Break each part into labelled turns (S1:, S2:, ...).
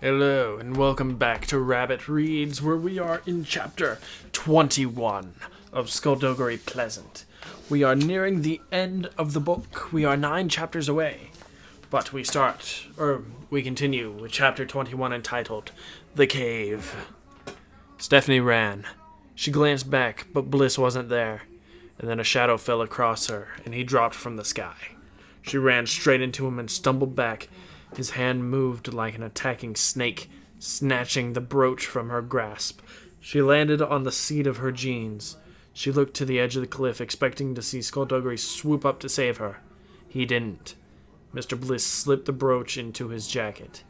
S1: Hello, and welcome back to Rabbit Reads, where we are in Chapter 21 of Skulduggery Pleasant. We are nearing the end of the book. We are 9 chapters away. But we continue with Chapter 21 entitled, The Cave. Stephanie ran. She glanced back, but Bliss wasn't there. And then a shadow fell across her, and he dropped from the sky. She ran straight into him and stumbled back. His hand moved like an attacking snake, snatching the brooch from her grasp. She landed on the seat of her jeans. She looked to the edge of the cliff, expecting to see Skulduggery swoop up to save her. He didn't. Mr. Bliss slipped the brooch into his jacket.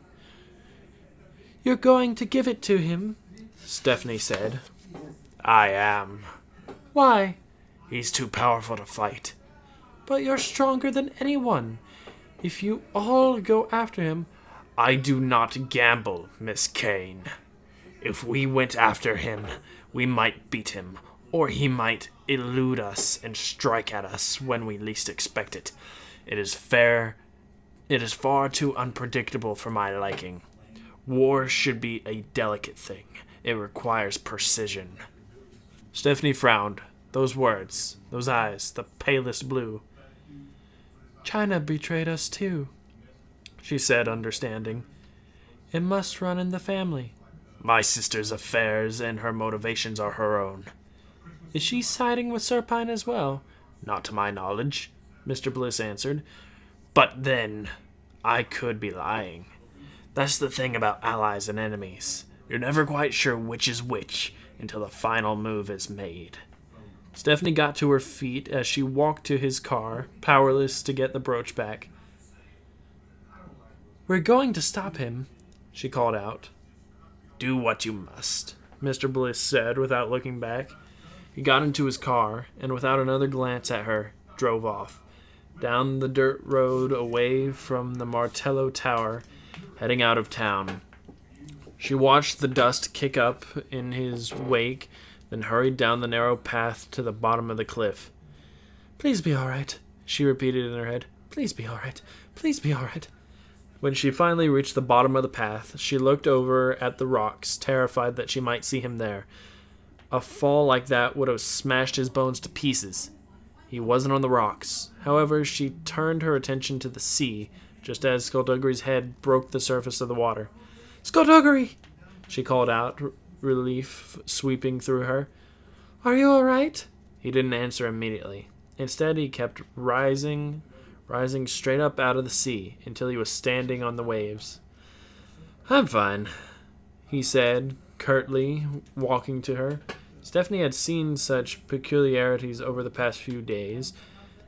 S1: "You're going to give it to him?" Stephanie said. "I am." "Why?" "He's too powerful to fight." "But you're stronger than anyone. If you all go after him..." "I do not gamble, Miss Kane. If we went after him, we might beat him, or he might elude us and strike at us when we least expect it. It is far too unpredictable for my liking. War should be a delicate thing. It requires precision." Stephanie frowned. Those words, those eyes, the palest blue. "China betrayed us too," she said, understanding. "It must run in the family." "My sister's affairs and her motivations are her own." "Is she siding with Serpine as well?" "Not to my knowledge," Mr. Bliss answered. "But then, I could be lying. That's the thing about allies and enemies. You're never quite sure which is which until the final move is made." Stephanie got to her feet as she walked to his car, powerless to get the brooch back. "We're going to stop him," she called out. "Do what you must," Mr. Bliss said without looking back. He got into his car, and without another glance at her, drove off, down the dirt road away from the Martello Tower, heading out of town. She watched the dust kick up in his wake, then hurried down the narrow path to the bottom of the cliff. "Please be all right," she repeated in her head. "Please be all right. Please be all right." When she finally reached the bottom of the path, she looked over at the rocks, terrified that she might see him there. A fall like that would have smashed his bones to pieces. He wasn't on the rocks. However, she turned her attention to the sea, just as Skulduggery's head broke the surface of the water. "Skulduggery!" she called out, relief sweeping through her. "Are you all right?" He didn't answer immediately. Instead, he kept rising straight up out of the sea until he was standing on the waves. "I'm fine," he said, curtly, walking to her. Stephanie had seen such peculiarities over the past few days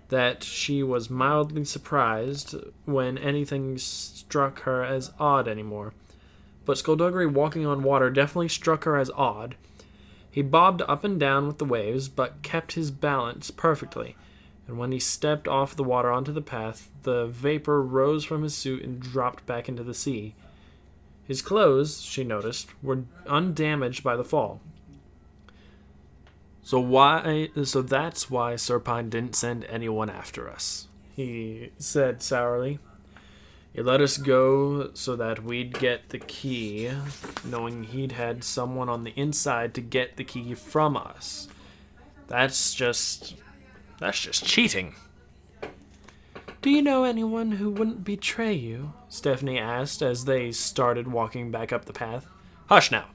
S1: that she was mildly surprised when anything struck her as odd anymore. But Skulduggery walking on water definitely struck her as odd. He bobbed up and down with the waves, but kept his balance perfectly, and when he stepped off the water onto the path, the vapor rose from his suit and dropped back into the sea. His clothes, she noticed, were undamaged by the fall. So that's why Serpine didn't send anyone after us," he said sourly. "He let us go so that we'd get the key, knowing he'd had someone on the inside to get the key from us. That's just cheating." "Do you know anyone who wouldn't betray you?" Stephanie asked as they started walking back up the path. "Hush now."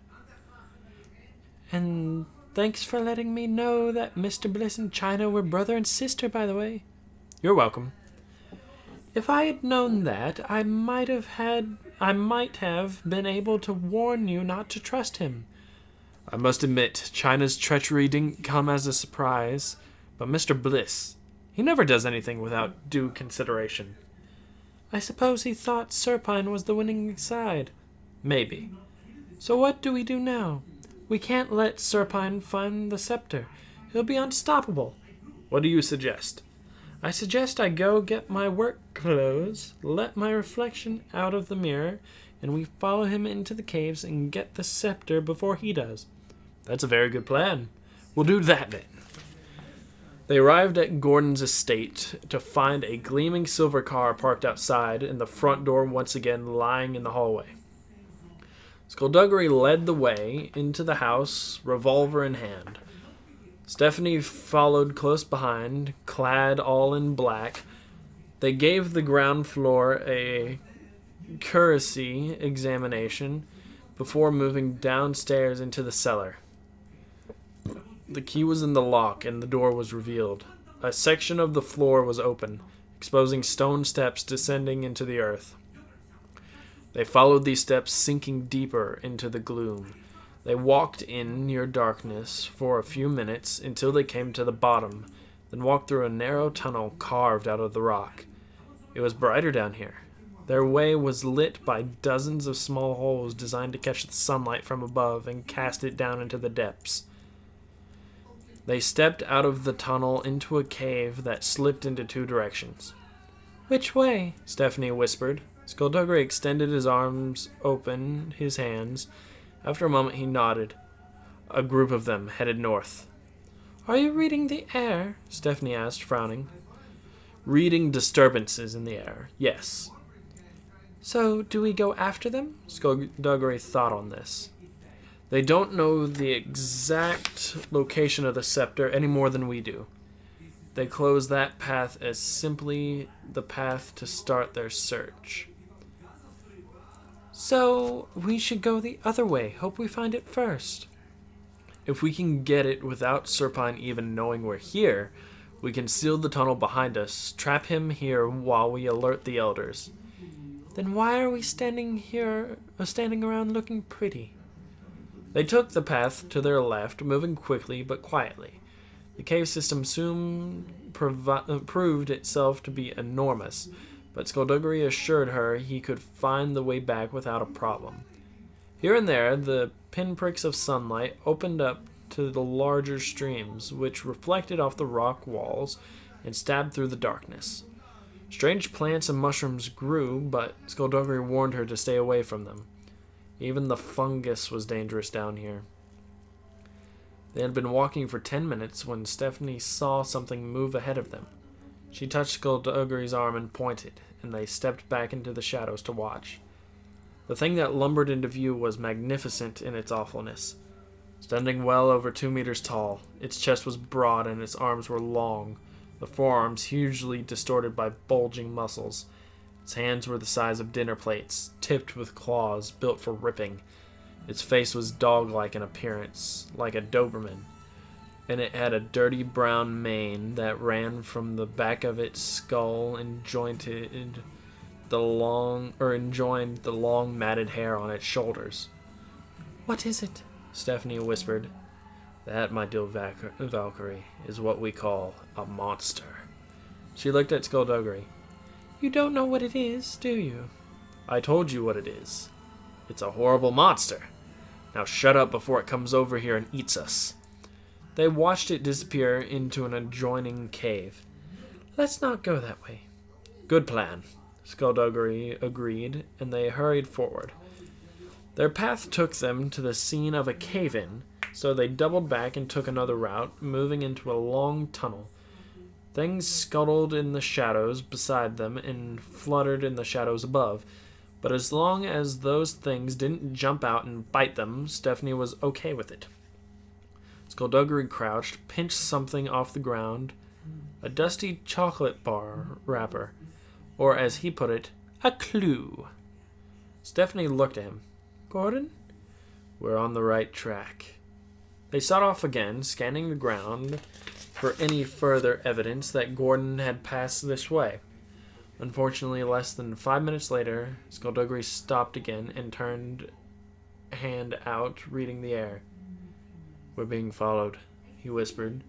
S1: "And thanks for letting me know that Mr. Bliss and China were brother and sister, by the way." "You're welcome." "If I had known that, I might have been able to warn you not to trust him." "I must admit, China's treachery didn't come as a surprise, but Mr. Bliss, he never does anything without due consideration." "I suppose he thought Serpine was the winning side." "Maybe." "So what do we do now? We can't let Serpine find the scepter. He'll be unstoppable." "What do you suggest?" "I suggest I go get my work clothes, let my reflection out of the mirror, and we follow him into the caves and get the scepter before he does." "That's a very good plan. We'll do that then." They arrived at Gordon's estate to find a gleaming silver car parked outside and the front door once again lying in the hallway. Skulduggery led the way into the house, revolver in hand. Stephanie followed close behind, clad all in black. They gave the ground floor a courtesy examination before moving downstairs into the cellar. The key was in the lock and the door was revealed. A section of the floor was open, exposing stone steps descending into the earth. They followed these steps, sinking deeper into the gloom. They walked in near darkness for a few minutes until they came to the bottom, then walked through a narrow tunnel carved out of the rock. It was brighter down here. Their way was lit by dozens of small holes designed to catch the sunlight from above and cast it down into the depths. They stepped out of the tunnel into a cave that slipped into two directions. "Which way?" Stephanie whispered. Skulduggery extended his arms, open his hands. After a moment he nodded. A group of them headed north. "Are you reading the air?" Stephanie asked, frowning. "Reading disturbances in the air, yes." "So, do we go after them?" Skulduggery thought on this. "They don't know the exact location of the sceptre any more than we do. They close that path as simply the path to start their search." "So, we should go the other way. Hope we find it first." "If we can get it without Serpine even knowing we're here, we can seal the tunnel behind us, trap him here while we alert the elders." "Then why are we standing around looking pretty?" They took the path to their left, moving quickly but quietly. The cave system soon proved itself to be enormous, but Skulduggery assured her he could find the way back without a problem. Here and there, the pinpricks of sunlight opened up to the larger streams, which reflected off the rock walls and stabbed through the darkness. Strange plants and mushrooms grew, but Skulduggery warned her to stay away from them. Even the fungus was dangerous down here. They had been walking for 10 minutes when Stephanie saw something move ahead of them. She touched Skulduggery's arm and pointed, and they stepped back into the shadows to watch. The thing that lumbered into view was magnificent in its awfulness. Standing well over 2 meters tall, its chest was broad and its arms were long, the forearms hugely distorted by bulging muscles. Its hands were the size of dinner plates, tipped with claws built for ripping. Its face was dog-like in appearance, like a Doberman, and it had a dirty brown mane that ran from the back of its skull and joined the long matted hair on its shoulders. "What is it?" Stephanie whispered. "That, my dear Valkyrie, is what we call a monster." She looked at Skulduggery. "You don't know what it is, do you?" "I told you what it is. It's a horrible monster. Now shut up before it comes over here and eats us." They watched it disappear into an adjoining cave. "Let's not go that way." "Good plan," Skulduggery agreed, and they hurried forward. Their path took them to the scene of a cave-in, so they doubled back and took another route, moving into a long tunnel. Things scuttled in the shadows beside them and fluttered in the shadows above, but as long as those things didn't jump out and bite them, Stephanie was okay with it. Skulduggery crouched, pinched something off the ground, a dusty chocolate bar wrapper, or as he put it, a clue. Stephanie looked at him. "Gordon?" "We're on the right track." They set off again, scanning the ground for any further evidence that Gordon had passed this way. Unfortunately, less than 5 minutes later, Skulduggery stopped again and turned hand out, reading the air. "We're being followed," he whispered.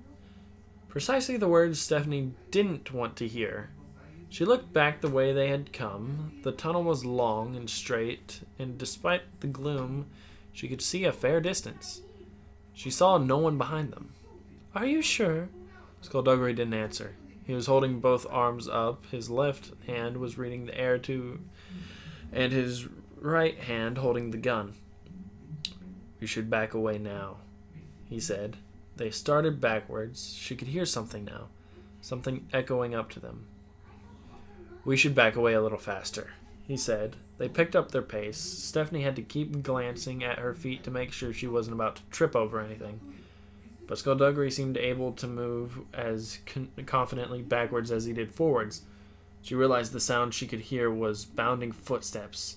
S1: Precisely the words Stephanie didn't want to hear. She looked back the way they had come. The tunnel was long and straight, and despite the gloom, she could see a fair distance. She saw no one behind them. "Are you sure?" Skulduggery didn't answer. He was holding both arms up. His left hand was reading the air too, and his right hand holding the gun. "We should back away now," he said. They started backwards. She could hear something now, something echoing up to them. "We should back away a little faster," he said. They picked up their pace. Stephanie had to keep glancing at her feet to make sure she wasn't about to trip over anything. But Skulduggery seemed able to move as confidently backwards as he did forwards. She realized the sound she could hear was bounding footsteps.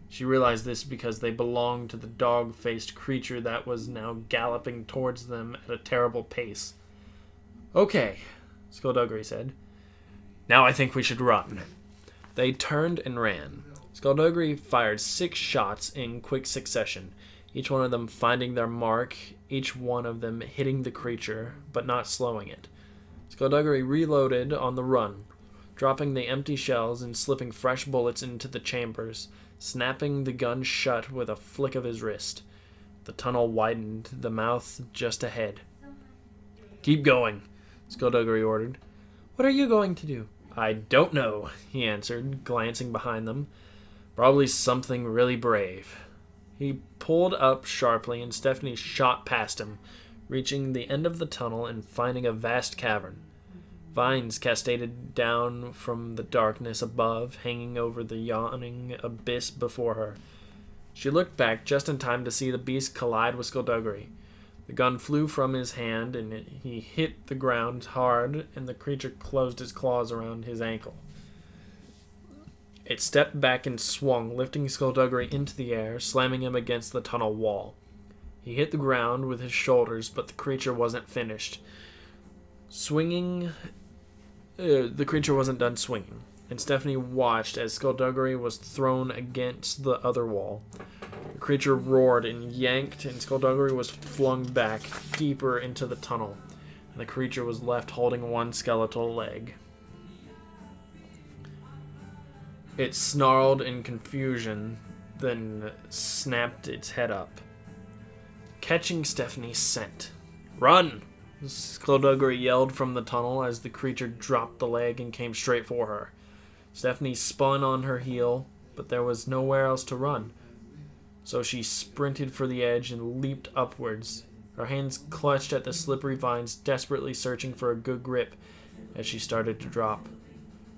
S1: She realized this because they belonged to the dog-faced creature that was now galloping towards them at a terrible pace. "Okay," Skulduggery said. "Now I think we should run." They turned and ran. Skulduggery fired 6 shots in quick succession, each one of them finding their mark, each one of them hitting the creature, but not slowing it. Skulduggery reloaded on the run, dropping the empty shells and slipping fresh bullets into the chambers, snapping the gun shut with a flick of his wrist. The tunnel widened, the mouth just ahead. "Keep going," Skulduggery ordered. "What are you going to do?" "I don't know," he answered, glancing behind them. "Probably something really brave." He pulled up sharply, and Stephanie shot past him, reaching the end of the tunnel and finding a vast cavern. Vines cascaded down from the darkness above, hanging over the yawning abyss before her. She looked back just in time to see the beast collide with Skulduggery. The gun flew from his hand, and he hit the ground hard, and the creature closed its claws around his ankle. It stepped back and swung, lifting Skulduggery into the air, slamming him against the tunnel wall. He hit the ground with his shoulders, but the creature wasn't finished. The creature wasn't done swinging, and Stephanie watched as Skulduggery was thrown against the other wall. The creature roared and yanked, and Skulduggery was flung back deeper into the tunnel, and the creature was left holding one skeletal leg. It snarled in confusion, then snapped its head up, catching Stephanie's scent. "Run!" Skulduggery yelled from the tunnel as the creature dropped the leg and came straight for her. Stephanie spun on her heel, but there was nowhere else to run. So she sprinted for the edge and leaped upwards. Her hands clutched at the slippery vines, desperately searching for a good grip as she started to drop.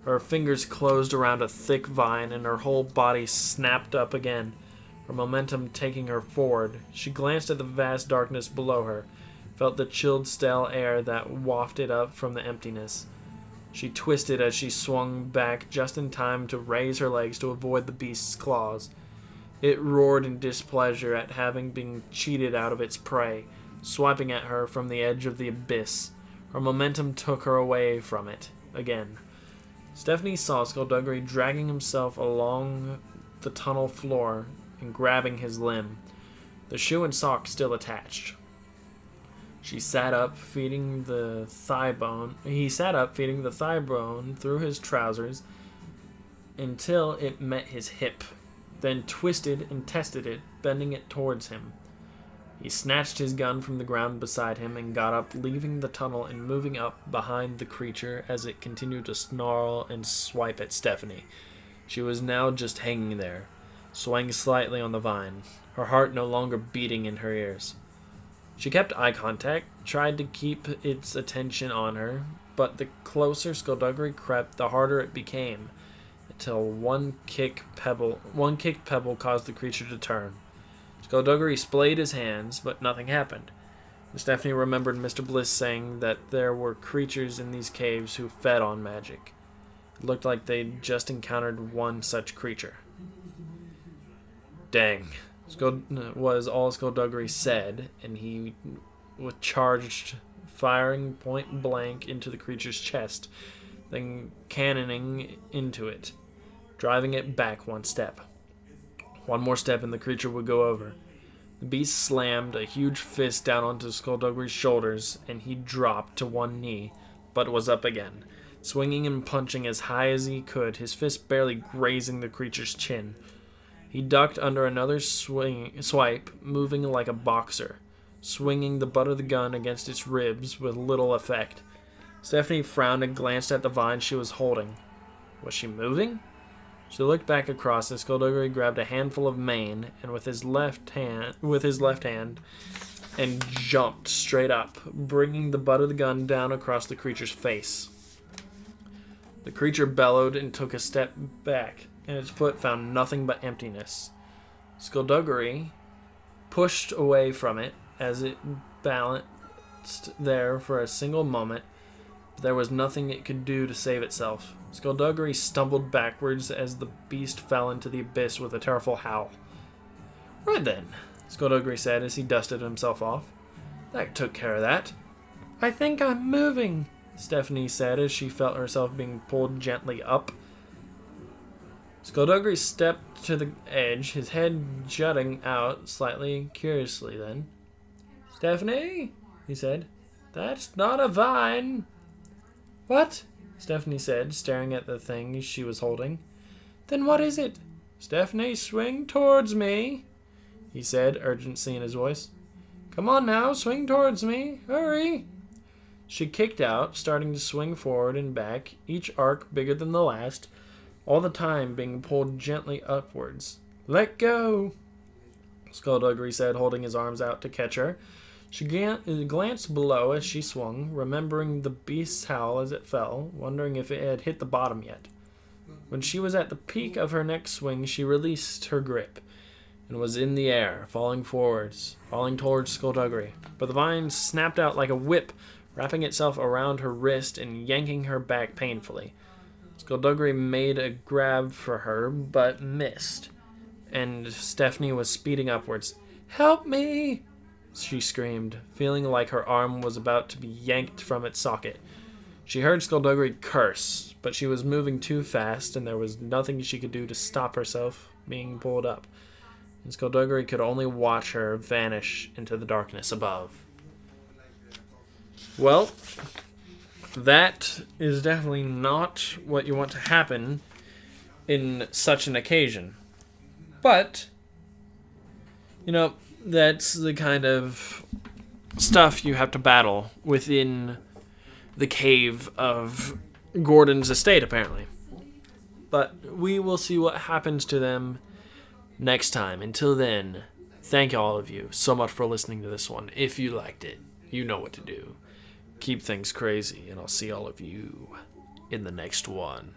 S1: Her fingers closed around a thick vine, and her whole body snapped up again, her momentum taking her forward. She glanced at the vast darkness below her, felt the chilled, stale air that wafted up from the emptiness. She twisted as she swung back just in time to raise her legs to avoid the beast's claws. It roared in displeasure at having been cheated out of its prey, swiping at her from the edge of the abyss. Her momentum took her away from it again. Stephanie saw Skulduggery dragging himself along the tunnel floor and grabbing his limb, the shoe and sock still attached. He sat up, feeding the thigh bone through his trousers until it met his hip, then twisted and tested it, bending it towards him. He snatched his gun from the ground beside him and got up, leaving the tunnel and moving up behind the creature as it continued to snarl and swipe at Stephanie. She was now just hanging there, swaying slightly on the vine, her heart no longer beating in her ears. She kept eye contact, tried to keep its attention on her, but the closer Skulduggery crept, the harder it became, until one kicked pebble caused the creature to turn. Skulduggery splayed his hands, but nothing happened. Stephanie remembered Mr. Bliss saying that there were creatures in these caves who fed on magic. It looked like they'd just encountered one such creature. "Dang," was all Skulduggery said, and he was charged, firing point blank into the creature's chest, then cannoning into it, driving it back one step. One more step and the creature would go over. The beast slammed a huge fist down onto Skulduggery's shoulders, and he dropped to one knee, but was up again, swinging and punching as high as he could, his fist barely grazing the creature's chin. He ducked under another swipe, moving like a boxer, swinging the butt of the gun against its ribs with little effect. Stephanie frowned and glanced at the vine she was holding. Was she moving? She looked back across as Skulduggery grabbed a handful of mane and with his left hand and jumped straight up, bringing the butt of the gun down across the creature's face. The creature bellowed and took a step back, and its foot found nothing but emptiness. Skulduggery pushed away from it as it balanced there for a single moment, but there was nothing it could do to save itself. Skulduggery stumbled backwards as the beast fell into the abyss with a terrible howl. "Right then," Skulduggery said as he dusted himself off. "That took care of that." "I think I'm moving," Stephanie said as she felt herself being pulled gently up. Skulduggery stepped to the edge, his head jutting out slightly curiously then. "Stephanie," he said, "that's not a vine." "What?" Stephanie said, staring at the thing she was holding. "Then what is it?" "Stephanie, swing towards me," he said, urgency in his voice. "Come on now, swing towards me. Hurry." She kicked out, starting to swing forward and back, each arc bigger than the last, all the time being pulled gently upwards. "Let go," Skulduggery said, holding his arms out to catch her. She glanced below as she swung, remembering the beast's howl as it fell, wondering if it had hit the bottom yet. When she was at the peak of her next swing, she released her grip and was in the air, falling towards Skulduggery. But the vine snapped out like a whip, wrapping itself around her wrist and yanking her back painfully. Skulduggery made a grab for her, but missed, and Stephanie was speeding upwards. "Help me!" she screamed, feeling like her arm was about to be yanked from its socket. She heard Skulduggery curse, but she was moving too fast, and there was nothing she could do to stop herself being pulled up, and Skulduggery could only watch her vanish into the darkness above. Well, that is definitely not what you want to happen in such an occasion. But, that's the kind of stuff you have to battle within the cave of Gordon's estate, apparently. But we will see what happens to them next time. Until then, thank all of you so much for listening to this one. If you liked it, you know what to do. Keep things crazy, and I'll see all of you in the next one.